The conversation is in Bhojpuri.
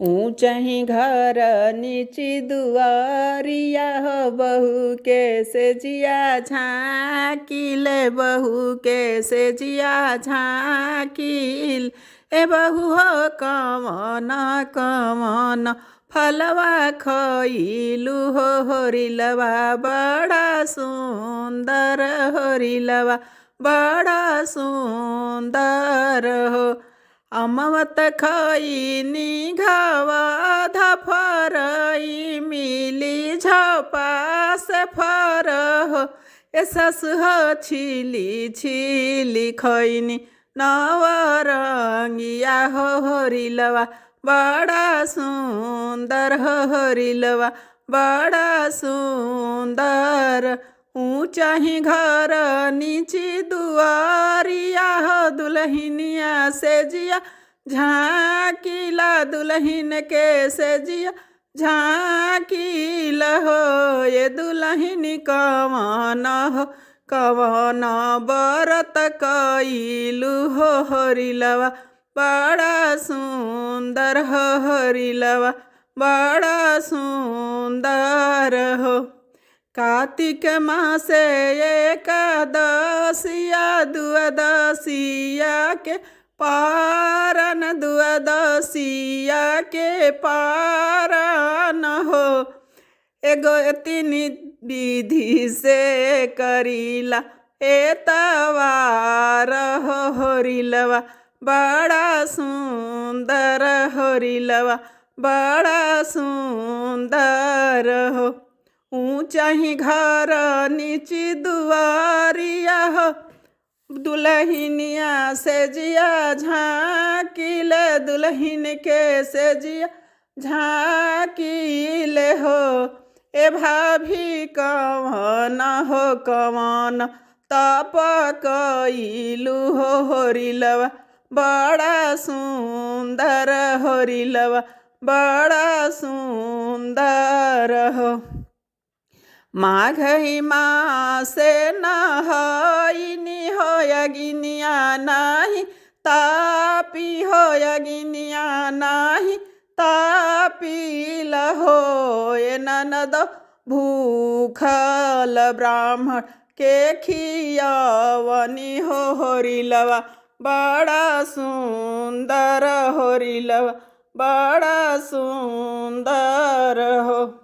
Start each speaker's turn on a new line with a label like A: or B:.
A: ऊँचही घर नीची दुआरिया हो, बहू के से जिया झाँकिल, बहू के से जिया झाँकिल। ए बहू हो कवन कवन फलवा खइलू हो, होरिलवा बड़ा सुंदर, होरिलवा बड़ा सुंदर हो। अमवत खइनी घावा धफरई, मिली झपास फर हो। ए ससु हो छिली छिली खइनी नवरंगिया हो, होरिलवा बड़ा सुंदर, हो होरिलवा बड़ा सुंदर। ऊँचही घर नीची दुआरिया हो, दुल्हनिया से जिया झाँकिला, दुल्हन के से जिया झाँकिल हो। ये दुल्हन कवन हो, कवन बरत कइलू हो, होरिलवा बड़ा सुंदर, हो होरिलवा बड़ा सुंदर हो। कार्तिक मासे एकादशिया, द्वादशिया के पारन, द्वादशिया के पारन हो। एगो तीन विधि से करीला एतवार हो, होरिलवा बड़ा सुंदर, होरिलवा बड़ा सुंदर हो। ऊँचही घर नीची दुआरिया हो, दुल्हनिया से जिया झाँकिल, दुल्हन के से जिया झाँकिल हो। ए भाभी कवन हो, कवन तप कइलू हो, होरिलवा बड़ा सुंदर, होरिलवा बड़ा सुंदर हो। माघही मासे नहइनी हो, अगिनिया नाही तापी हो, अगिनिया नाही तापिल हो। ए ननद भूखल ब्राह्मण के खियावनी हो, होरिलवा बड़ा सुंदर, होरिलवा बड़ा सुंदर हो।